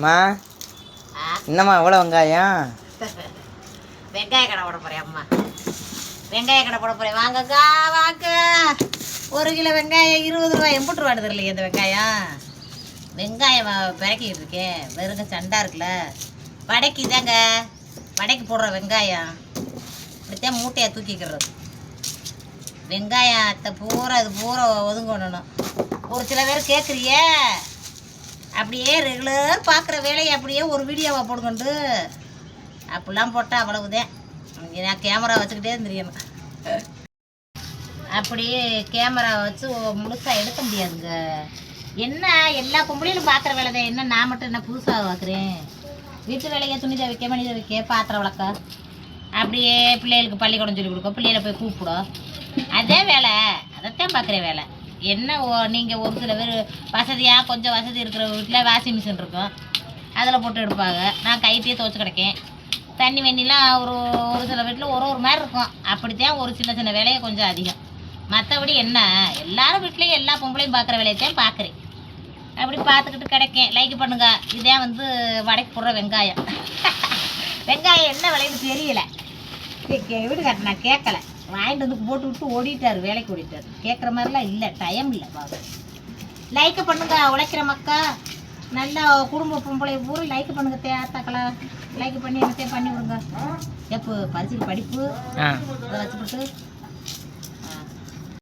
அம்மா என்னம்மா எவ்வளோ வெங்காயம்? வெங்காய கடை போட போகிறேன் அம்மா. வெங்காய கடை போட போகிறேன். வாங்கக்கா வாங்க. 1 கிலோ வெங்காயம் 20 ரூபா. எம்புட்டு ரூபா தெரியலையே இந்த வெங்காயம். வெங்காயம் பிறக்கிட்டு இருக்கேன். வெறுங்க சண்டா இருக்குல்ல. வடைக்கு தாங்க, வடைக்கு போடுற வெங்காயம் இப்படித்தான் மூட்டையாக தூக்கிக்கிறது. வெங்காயத்தை பூரா இது பூரா ஒதுங்கணும். ஒரு சில பேர் கேட்குறிய அப்படியே ரெகுலர் பார்க்குற வேலையை அப்படியே ஒரு வீடியோவை போடுக்கொண்டு அப்படிலாம் போட்டால் அவ்வளவுதான். நான் கேமரா வச்சுக்கிட்டே தெரியணும். அப்படியே கேமரா வச்சு முழுசாக எடுக்க முடியாதுங்க. என்ன எல்லா பொம்பளையிலும் பார்க்குற வேலை தான். என்ன நான் மட்டும் என்ன புதுசாக பார்க்குறேன்? வீட்டு வேலையை துணி துவைக்க, மணி துவைக்க, பாத்திரம் வளர்க்க, அப்படியே பிள்ளைகளுக்கு பள்ளிக்கூடம் சொல்லி கொடுக்க, பிள்ளைகளை போய் கூப்பிடும். அதே வேலை, அதைத்தான் பார்க்குற வேலை. என்ன நீங்கள் ஒரு சில பேர் வசதியாக கொஞ்சம் வசதி இருக்கிற வீட்டில் வாஷிங் மிஷின் இருக்கும், அதில் போட்டு எடுப்பாங்க. நான் கைத்தையே துவைச்சி கிடக்கேன். தண்ணி வெண்ணிலாம் ஒரு சில வீட்டில் ஒரு மாதிரி இருக்கும். அப்படித்தான் ஒரு சின்ன சின்ன வேலையை கொஞ்சம் அதிகம். மற்றபடி என்ன எல்லாரும் வீட்லேயும் எல்லா பொம்பளையும் பார்க்குற வேலையைத்தான் பார்க்குறேன். அப்படி பார்த்துக்கிட்டு கிடைக்கேன். லைக் பண்ணுங்க. இதே வடைக்கு போடுற வெங்காயம். வெங்காயம் என்ன விலைன்னு தெரியல. வீடு கட்ட நான் கேட்கல. வாங்கிட்டு வந்து போட்டு விட்டு ஓடிட்டார், வேலைக்கு ஓடிட்டார். கேட்குற மாதிரிலாம் இல்லை, டைம் இல்லை பாபு. லைக் பண்ணுங்க உழைக்கிற மக்கா. நல்லா குடும்ப பொம்பளை பூரா லைக் பண்ணுங்க. தேத்தாக்கலாம் லைக் பண்ணி என்னத்தையும் பண்ணி விடுங்க. எப்போ பரிசுக்கு படிப்பு அதை வச்சுக்கிட்டு